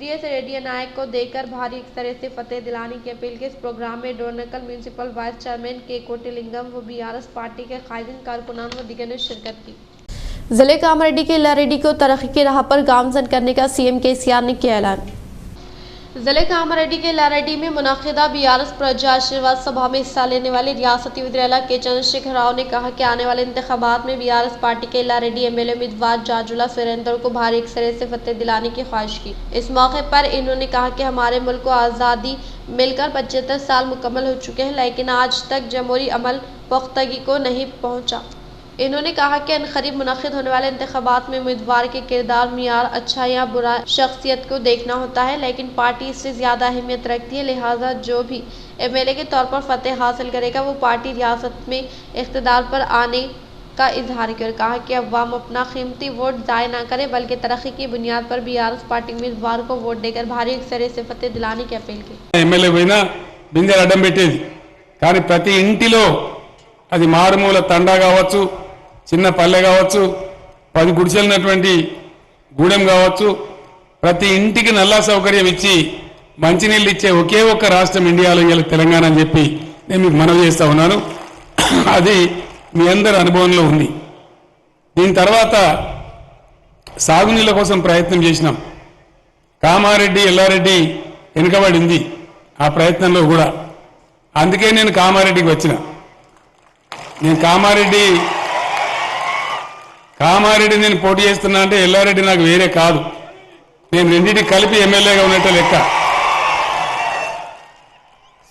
DS रेड्डी नायक को देकर भारी अक्सरियत से फतेह दिलाने की अपील की। इस प्रोग्राम में डोनाकल म्यूनसिपल वाइस चेयरमैन के कोटिलिंगम व BRS पार्टी के कायदीन कारकुनान व दीगर ने शिरकत की। जिले कामारेड्डी के लारेड्डी को तरक्की की राह पर गामजन करने का CM KCR ने किया ऐलान। जिले कामारेड्डी के लारेड्डी में मुनक़िदा BRS प्रजा आशीर्वाद सभा में हिस्सा लेने वाले रियासती वज़ीर आला के चंद्रशेखर राव ने कहा कि आने वाले इंतखाबात में BRS पार्टी के लारेड्डी MLA उम्मीदवार जाजुला सुरेंद्र को भारी अक्सरियत से फतेह दिलाने की ख्वाहिश की। इस मौके पर इन्होंने कहा कि हमारे मुल्क को आज़ादी मिलकर 75 साल मुकम्मल हो चुके हैं, लेकिन आज तक जमहूरी अमल पुख्तगी को नहीं पहुँचा। इन्होंने कहा कि अनकरीब मुनक़िद होने वाले इंतखाबात में उम्मीदवार के किरदार, मियार, अच्छा या बुरा शख्सियत को देखना होता है, लेकिन पार्टी इससे ज़्यादा अहमियत रखती है। लिहाजा जो भी MLA के तौर पर फतेह हासिल करेगा वो पार्टी रियासत में इख्तिदार पर आने का इजहार किया और कहा कि अवाम अपना कीमती वोट ज़ाय ना करे बल्कि तरक्की की बुनियाद पर BRS पार्टी उम्मीदवार को वोट देकर भारी अक्सरियत से फतेह दिलाने की अपील की। MLA పోయినా బిందెలు అడ్డం పెట్టేది, కానీ ప్రతి ఇంటిలో అది మారుమూల తండా కావచ్చు, చిన్న పల్లె కావచ్చు, 10 గుడిసెలున్నటువంటి గూడెం కావచ్చు, ప్రతి ఇంటికి నల్లా సౌకర్యం ఇచ్చి మంచినీళ్ళు ఇచ్చే ఒకే ఒక్క రాష్ట్రం ఇండియాలో ఇవాళ తెలంగాణ అని చెప్పి నేను మీకు మనవి చేస్తా ఉన్నాను. అది మీ అందరి అనుభవంలో ఉంది. దీని తర్వాత సాగునీళ్ళ కోసం ప్రయత్నం చేసినాం. కామారెడ్డి ఎల్లారెడ్డి వెనుకబడింది ఆ ప్రయత్నంలో కూడా. అందుకే నేను కామారెడ్డికి వచ్చిన. నేను కామారెడ్డి నేను పోటీ చేస్తున్నా అంటే ఎల్లారెడ్డి నాకు వేరే కాదు, నేను రెండింటికి కలిపి ఎమ్మెల్యేగా ఉన్నట్టు లెక్క.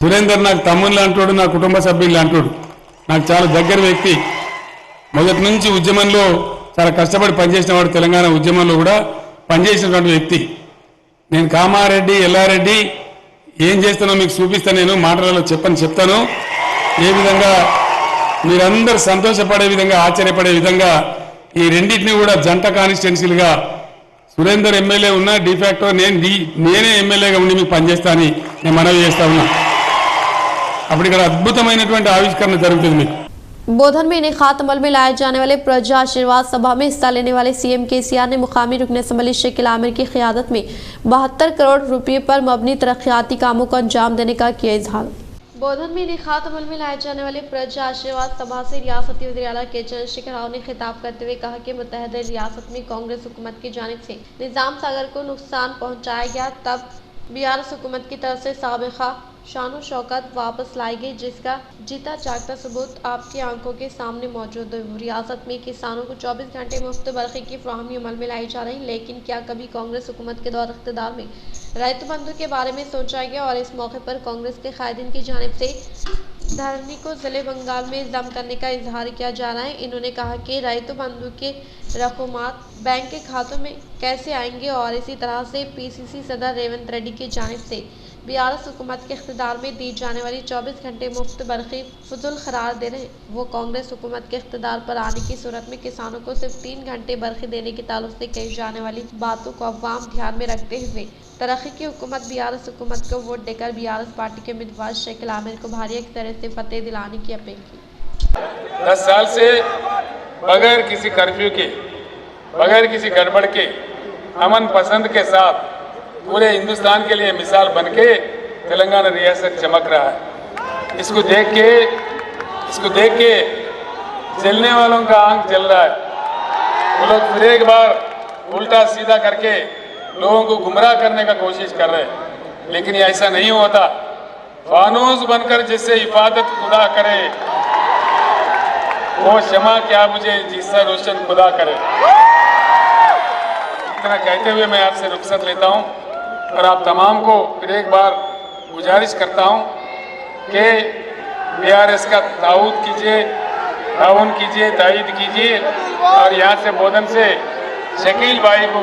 సురేందర్ నాకు తమ్ముళ్ళు అంటాడు, నా కుటుంబ సభ్యులు అంటాడు, నాకు చాలా దగ్గర వ్యక్తి. మొదటి నుంచి ఉద్యమంలో చాలా కష్టపడి పనిచేసిన వాడు, తెలంగాణ ఉద్యమంలో కూడా పనిచేసినటువంటి వ్యక్తి. నేను కామారెడ్డి ఎల్లారెడ్డి ఏం చేస్తానో మీకు చూపిస్తాను, నేను మాటలలో చెప్తాను. ఏ విధంగా మీరందరూ సంతోషపడే విధంగా, ఆశ్చర్యపడే విధంగా ఈ రెండింటిని కూడా జంట కాన్స్టిట్యున్సీలుగా సురేందర్ ఎమ్మెల్యే ఉన్నా డిఫాక్టో నేనే ఎమ్మెల్యేగా ఉండి మీకు పనిచేస్తానని నేను మనవి చేస్తా ఉన్నా. అప్పుడు ఇక్కడ అద్భుతమైనటువంటి ఆవిష్కరణ జరుగుతుంది మీకు. बोधन में इनेकात अमल में लाए जाने वाले प्रजा आशीर्वाद सभा में हिस्सा लेने वाले सीएम केसीआर ने मुकामी रुकन असम्बली शकील आमिर की क़यादत में 72 करोड़ रुपए पर मबनी तरक्याती कामों को अंजाम देने का किया इजहार। बोधन में इनेकात अमल में लाए जाने वाले प्रजा आशीर्वाद सभा से रियासती वज़ीर आला के चंद्रशेखर राव ने खिताब करते हुए कहा कि मुत्तहदा रियासत में कांग्रेस हुकूमत की जानिब से निज़ाम सागर को नुकसान पहुँचाया गया, तब बीआरएस हुकूमत की तरफ से साबिक़ा शान और शौकत वापस लाई गई, जिसका जीता जागता सबूत आपकी आंखों के सामने मौजूद है। रियासत में किसानों को 24 घंटे मुफ्त बरक़ी की फ्राहमी अमल में लाई जा रही, लेकिन क्या कभी कांग्रेस हुकूमत के दौर इक़्तिदार में रैयत बंधु के बारे में सोचा गया? और इस मौके पर कांग्रेस के कायदीन की जानिब से धरनी को ज़िले बंगाल में जम करने का इजहार किया जा रहा है। इन्होंने कहा कि रैयत बंधु के रकूमात बैंक के खातों में कैसे आएंगे, और इसी तरह से पीसीसी सदर रेवंत रेड्डी की जानिब से बीआरएस हुकूमत के इख्तिदार में दी जाने वाली 24 घंटे मुफ्त बरक़ी फजूल करार दे रहे हैं। वो कांग्रेस हुकूमत के इख्तिदार पर आने की सूरत में किसानों को सिर्फ 3 घंटे बरक़ी देने के ताल्लुक से कही जाने वाली बातों को अवाम ध्यान में रखते हुए तरक्की की हुकूमत बीआरएस हुकूमत को वोट देकर बीआरएस पार्टी के उम्मीदवार शकील आमिर को भारी अक्सरियत से फतेह दिलाने की अपील की। 10 साल से बगैर किसी कर्फ्यू के, बगैर किसी गड़बड़ के, अमन पसंद के साथ पूरे हिंदुस्तान के लिए मिसाल बनके तेलंगाना रियासत चमक रहा है। इसको देख के जलने वालों का आंख जल रहा है। वो लोग फिर एक बार उल्टा सीधा करके लोगों को गुमराह करने का कोशिश कर रहे हैं, लेकिन ये ऐसा नहीं होता। फानूस बनकर जिससे हिफाजत खुदा करे, वो क्षमा क्या मुझे जिससे रोशन खुदा करे। इतना कहते हुए मैं आपसे रुखसत लेता हूँ और आप तमाम को फिर एक बार गुजारिश करता हूँ कि बीआरएस का ताउन कीजिए, तायद कीजिए, और यहाँ से बोधन से शकील भाई को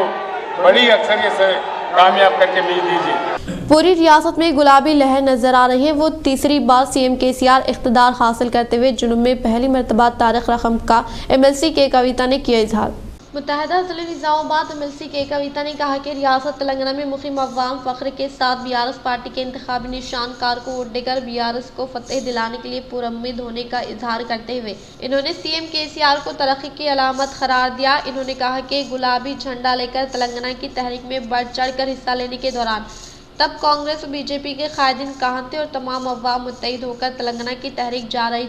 बड़ी अक्सरियत से कामयाब करके भेज दीजिए। पूरी रियासत में गुलाबी लहर नजर आ रही है। वो तीसरी बार सीएम केसीआर इख्तिदार हासिल करते हुए जुनूब में पहली मरतबा तारिक रकम का एमएलसी के कविता ने किया इजहार। मुत्तहदा ज़िले निज़ामाबाद एमएलसी के कविता ने कहा कि रियासत तेलंगाना में मुक़ीम अवाम फ़ख्र के साथ बीआरएस पार्टी के इंतखाबी निशान कार को वोट देकर बीआरएस को फतेह दिलाने के लिए पुरुम्मीद होने का इजहार करते हुए इन्होंने सीएम केसीआर को तरक्की की अलामत करार दिया। इन्होंने कहा कि गुलाबी झंडा लेकर तेलंगाना की तहरीक में बढ़ चढ़ कर हिस्सा लेने के दौरान तब कांग्रेस और बीजेपी के कायदीन कहाँ थे, और तमाम अवाम मुत्तहिद होकर तेलंगाना की तहरीक जारी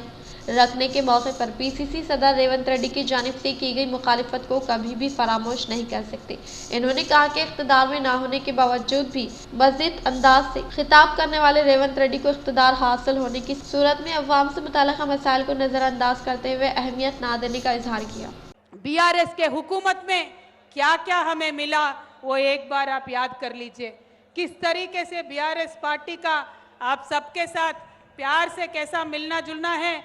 रखने के मौके पर पीसीसी सदर रेवंत रेड्डी की जानिब से की गई मुखालिफत को कभी भी फरामोश नहीं कर सकते। इन्होंने कहा कि इख्तिदार में ना होने के बावजूद भी मज़ीद अंदाज से खिताब करने वाले रेवंत रेड्डी को इख्तिदार हासिल होने की सूरत में अवाम से मुताल्लिक़ मसाइल को नज़रअंदाज करते हुए अहमियत ना देने का इजहार किया। बीआरएस के हुकूमत में क्या क्या हमें मिला वो एक बार आप याद कर लीजिए। किस तरीके से बीआरएस पार्टी का आप सबके साथ प्यार से कैसा मिलना जुलना है,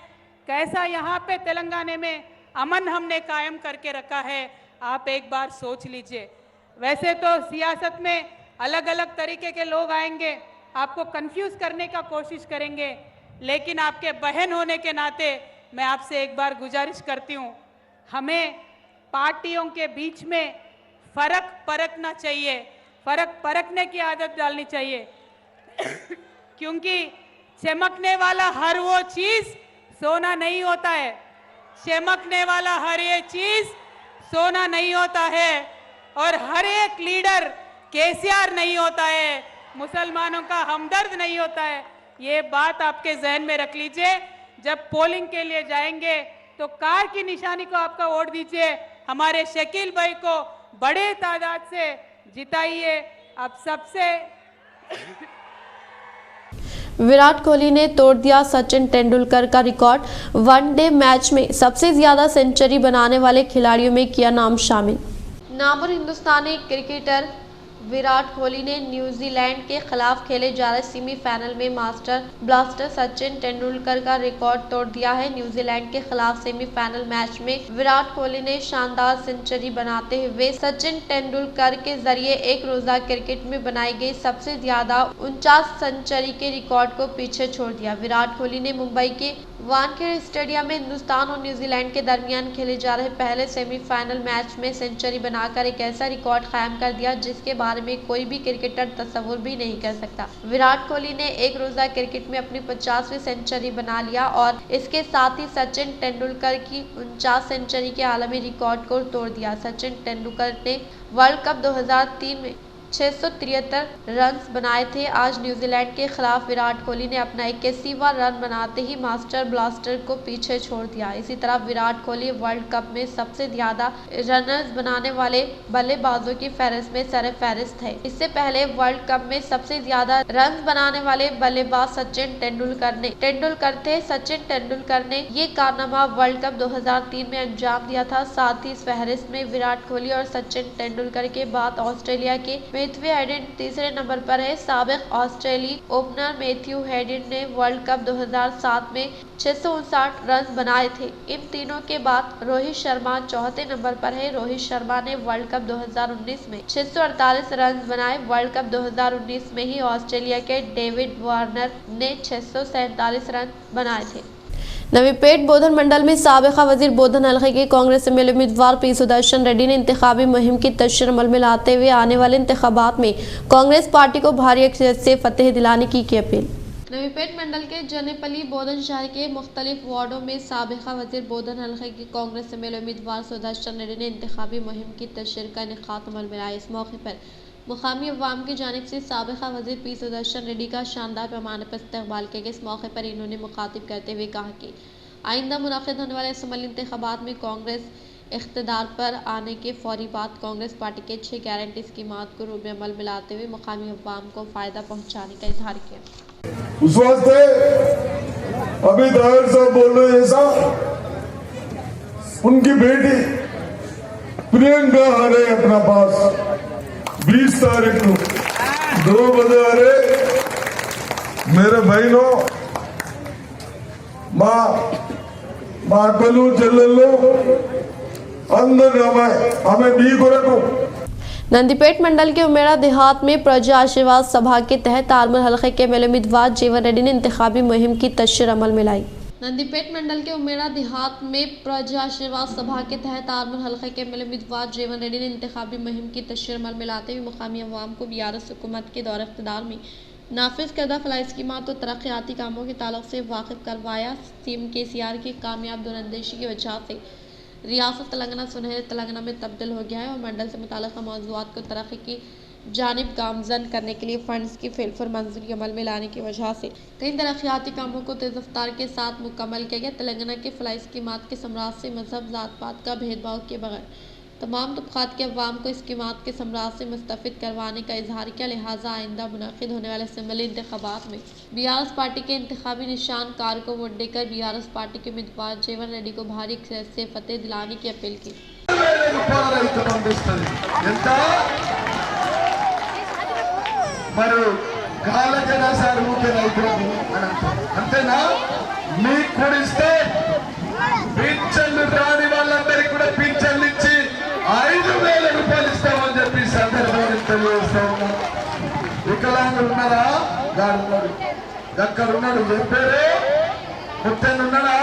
कैसा यहाँ पे तेलंगाना में अमन हमने कायम करके रखा है, आप एक बार सोच लीजिए। वैसे तो सियासत में अलग अलग तरीके के लोग आएंगे, आपको कंफ्यूज करने का कोशिश करेंगे, लेकिन आपके बहन होने के नाते मैं आपसे एक बार गुजारिश करती हूँ, हमें पार्टियों के बीच में फ़र्क परखना चाहिए, फ़र्क परखने की आदत डालनी चाहिए क्योंकि चमकने वाला हर वो चीज़ सोना नहीं होता है, चमकने वाला हर एक चीज सोना नहीं होता है, और हर एक लीडर केसीआर नहीं होता है, मुसलमानों का हमदर्द नहीं होता है। ये बात आपके जहन में रख लीजिए। जब पोलिंग के लिए जाएंगे तो कार की निशानी को आपका वोट दीजिए, हमारे शकील भाई को बड़े तादाद से जिताइए। अब सबसे विराट कोहली ने तोड़ दिया सचिन तेंदुलकर का रिकॉर्ड। वनडे मैच में सबसे ज्यादा सेंचुरी बनाने वाले खिलाड़ियों में किया नाम शामिल। नामवर हिंदुस्तानी क्रिकेटर विराट कोहली ने न्यूजीलैंड के खिलाफ खेले जा रहे सेमीफाइनल में मास्टर ब्लास्टर सचिन तेंदुलकर का रिकॉर्ड तोड़ दिया है। न्यूजीलैंड के खिलाफ सेमीफाइनल मैच में विराट कोहली ने शानदार सेंचुरी बनाते हुए सचिन तेंदुलकर के जरिए एक रोजा क्रिकेट में बनाई गई सबसे ज्यादा 49 सेंचुरी के रिकॉर्ड को पीछे छोड़ दिया। विराट कोहली ने मुंबई के वानखेड़े स्टेडियम में हिंदुस्तान और न्यूजीलैंड के दरमियान खेले जा रहे पहले सेमीफाइनल मैच में सेंचुरी बनाकर एक ऐसा रिकॉर्ड कायम कर दिया जिसके बारे में कोई भी क्रिकेटर तस्वुर भी नहीं कर सकता। विराट कोहली ने एक रोजा क्रिकेट में अपनी 50वीं सेंचुरी बना लिया और इसके साथ ही सचिन तेंदुलकर की 49 सेंचुरी के आलमी रिकॉर्ड को तोड़ दिया। सचिन तेंदुलकर ने वर्ल्ड कप 2003 में 673 रन बनाए थे। आज न्यूजीलैंड के खिलाफ विराट कोहली ने अपना 81वां रन बनाते ही मास्टर ब्लास्टर को पीछे छोड़ दिया। इसी तरह विराट कोहली वर्ल्ड कप में सबसे ज्यादा रनर्स बनाने वाले बल्लेबाजों की फहरिस्त में सरफहरिस्त है। इससे पहले वर्ल्ड कप में सबसे ज्यादा रन बनाने वाले बल्लेबाज सचिन तेंदुलकर थे। सचिन तेंदुलकर ने ये कारनामा वर्ल्ड कप 2003 में अंजाम दिया था। साथ ही इस फहरिस्त में विराट कोहली और सचिन तेंदुलकर के बाद ऑस्ट्रेलिया के मैथ्यू हेडिन तीसरे नंबर पर है। साबिक ऑस्ट्रेलियाई ओपनर मैथ्यू हेडिन ने वर्ल्ड कप 2007 में 659 रन बनाए थे। इन तीनों के बाद रोहित शर्मा चौथे नंबर पर है। रोहित शर्मा ने वर्ल्ड कप 2019 में 648 रन बनाए। वर्ल्ड कप 2019 में ही ऑस्ट्रेलिया के डेविड वार्नर ने 647 रन बनाए थे। नवीपेट बोधन मंडल में साबिका वजीर बोधन हलके के कांग्रेस एमएलए उम्मीदवार पी सुदर्शन रेड्डी ने इंतखाबी मुहिम की तशरीह अमल में लाते हुए आने वाले इंतखाबात में कांग्रेस पार्टी को भारी अक्सरियत से फतेह दिलाने की अपील। नवीपेट मंडल के जनेपली बोधन शहर के मुख्तलिफ वार्डों में साबिका वजीर बोधन हलके के कांग्रेस एमएलए उम्मीदवार सुदर्शन रेड्डी ने इंतखाबी मुहिम की तशरीह का इनेकाद अमल में लाया। इस मौके पर मुकामी अवाम की जानिब से साबिका वजीर पी सुदर्शन रेड्डी का शानदार पैमाने पर इस्तकबाल किया गया। इस मौके पर इन्होंने मुखातिब करते हुए कहा कि आइंदा मुनाकिद होने वाले असम्बली इंतखाबात में कांग्रेस इख्तिदार पर आने के फौरी बाद कांग्रेस पार्टी के 6 गारंटी स्कीमात को रूब अमल में लाते हुए मुकामी अवाम को फ़ायदा पहुँचाने का इजहार किया। उस वास्ते अभी दायर साहब बोल रहे ऐसा, उनकी बेटी प्रियंका आ रहे अपना पास 20 तारीख को 2 बजे आ रहे। मेरे बहनों మా అక్కలు చెల్లెళ్ళు అందరూ हमें भी కొరకు नंदीपेट मंडल के उमेड़ा देहात में प्रजा आशीर्वाद सभा के तहत तारमल हलके के एमएलए उम्मीदवार जीवन रेड्डी ने इंतखाबी मुहिम की तशरीह अमल में लाई। नंदीपेट मंडल के उमेड़ा देहात में प्रजा आशीर्वाद सभा के तहत तारमल हलके के एमएलए उम्मीदवार जीवन रेड्डी ने इंतखाबी मुहिम की तशरीह अमल में लाते हुए मुकामी अवाम को बीआरएस हुकूमत के दौर इख्तिदार में नाफिज करदा फलाई स्कीमात और तरक्याती कामों के ताल्लुक से वाकिफ करवाया। सीएम केसीआर की कामयाब दूरंदेशी की वजह से रियासत तेलंगाना सुनहरे तेलंगाना में तब्दील हो गया है और मंडल से मुताल्लिक़ मौज़ूआत को तरक्की की जानिब गामजन करने के लिए फंड्स की फिलफुर मंजूरी अमल में लाने की वजह से कई तरक्याती कामों को तेज़ रफ्तार के साथ मुकम्मल किया गया। तेलंगाना के फलाई स्कीमात के समराज से मजहब ज़ात पात का भेदभाव के बगैर तमाम तबक़ात के अवाम को स्कीमात के समराज से मुस्तफ़िद करवाने का इजहार किया। लिहाजा आइंदा मुनाकिद होने वाले असम्बली इंतखाबात में बीआरएस पार्टी के इंतखाबी निशान कार को वोट देकर बीआरएस पार्टी के उम्मीदवार जीवन रेड्डी को भारी अक्सरियत से फतेह दिलाने की अपील की। వికలాంగులు ఉన్నారా? అక్కడ ఉన్నాడు చెప్పారు. ముత్తెన్న ఉన్నాడా?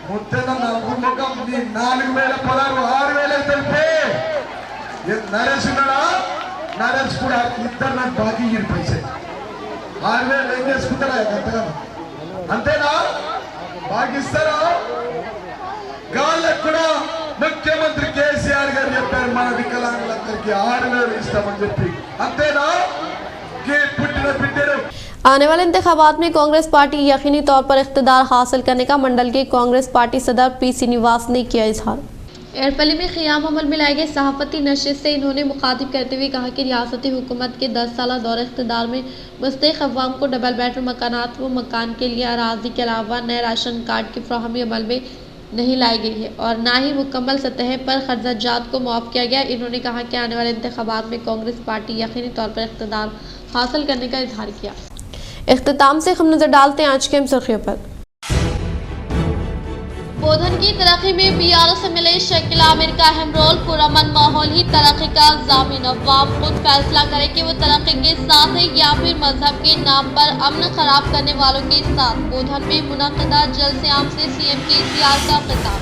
ముత్తెన్న నలుగు ముఖం 4016 6000 తెలిపే. నరేష్ ఉన్నాడా? నరేష్ కూడా ఇద్దరు నాకు బాకీ ఇరు పైసే 6000 ఏం చేసుకుంటారా? అంతేనా? బాకీ ఇస్తారా? గాళ్ళకు కూడా ముఖ్యమంత్రి కేసీఆర్ గారు చెప్పారు మన వికలాంగులందరికీ 6000 ఇస్తామని చెప్పి. అంతేనా? పుట్టిన బిడ్డలు आने वाले इंतखाबात में कांग्रेस पार्टी यकीनी तौर पर इख्तिदार हासिल करने का मंडल के कांग्रेस पार्टी सदर पी श्रीनिवास ने किया इजहार। एयरपली में क़ियाम अमल में लाए गए सहाफ़ती नशिस्त से इन्होंने मुखातिब करते हुए कहा कि रियासती हुकूमत के 10 साल दौर इख्तिदार में मुस्तहिक़ अवाम को डबल बेडरूम मकानात व मकान के लिए अराज़ी के अलावा नए राशन कार्ड की फ़राहमी अमल में नहीं लाई गई है और ना ही मुकम्मल सतह पर खर्चाजात को मुआफ किया गया। इन्होंने कहा कि आने वाले इंतखाबात में कांग्रेस पार्टी यकीनी तौर पर इख्तिदार हासिल करने का इजहार किया। इख्तिताम से हम नजर डालते हैं आज के अहम सुर्खियों पर। बोधन की तरक्की में बीआरएस से मिले शकील आमिर का अहम रोल। पुरअमन माहौल ही तरक्की का ज़ामिन। अवाम खुद फैसला करे कि वो तरक्की के साथ है या फिर मजहब के नाम पर अमन खराब करने वालों के साथ। बोधन में मुनक़दा जलसे आम से सीएम केसीआर का खिताब।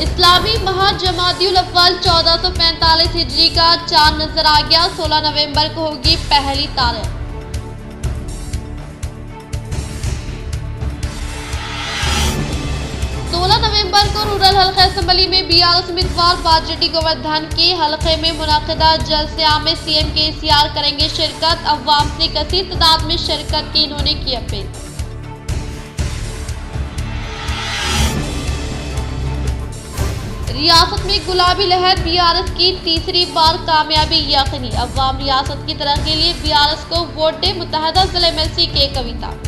इस्लामी माह जमादियुल अव्वल 1445 हिजरी का चांद नजर आ गया। 16 नवंबर को होगी पहली तारीख। नवंबर को रूरल हल्का असम्बली में बीआरएस उम्मीदवार बाजटी गोवर्धन के हल्के में मुनक़दा जलसे आम में सीएम केसीआर करेंगे शिरकत। अवाम से कसीर तादाद में शिरकत की इन्होंने की अपील। रियासत में गुलाबी लहर बीआरएस की तीसरी बार कामयाबी यकीनी। अवाम रियासत की तरक्की के लिए बीआरएस को वोट दे। मुत्तहदा जिला एमएलसी के कविता।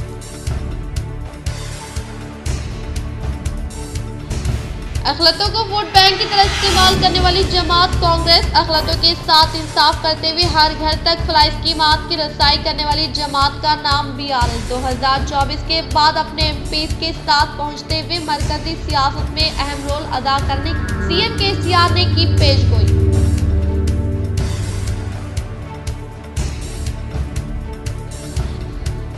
अखिलतों को वोट बैंक की तरह इस्तेमाल करने वाली जमात कांग्रेस। अखिलतों के साथ इंसाफ करते हुए हर घर तक फलाह स्कीमात की रसाई करने वाली जमात का नाम बीआरएस 2024 के बाद अपने एमपीज के साथ पहुंचते हुए मरकजी सियासत में अहम रोल अदा करने सीएम केसीआर ने की पेशगोई।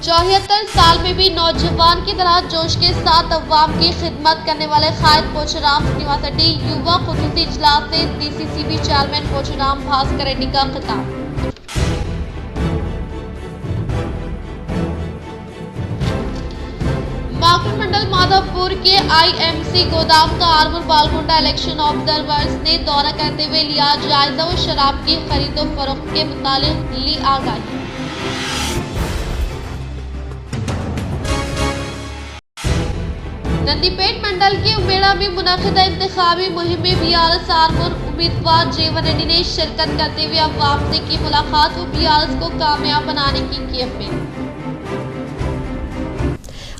चौहत्तर साल में भी नौजवान की तरह जोश के साथ अवाम की खिदमत करने वाले कायद पोचुराम श्रीनिवास रेड्डी युवा खुसूसी इजलास से डीसीसीबी चेयरमैन पोचुराम भास्कर रेड्डी का खिताब। माकुड़ मंडल माधवपुर के आईएमसी गोदाम का आरमूर बालकोंडा इलेक्शन ऑब्जर्वर्स ने दौरा करते हुए लिया जायजा व शराब की खरीदो फरोख्त के मुतालिक ली आगाही। नंदीपेट मंडल के उमेड़ा में मुनक़दा इंतखाबी मुहिम में बीआरएस आरमूर उम्मीदवार जेवन रेड्डी ने शिरकत करते हुए अवाम से की मुलाकात व बीआरएस को कामयाब बनाने की अपील।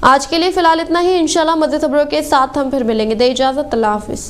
आज के लिए फिलहाल इतना ही। इंशाल्लाह मज़ीद खबरों के साथ हम फिर मिलेंगे। दे इजाज़त। अल्लाह हाफ़िज़।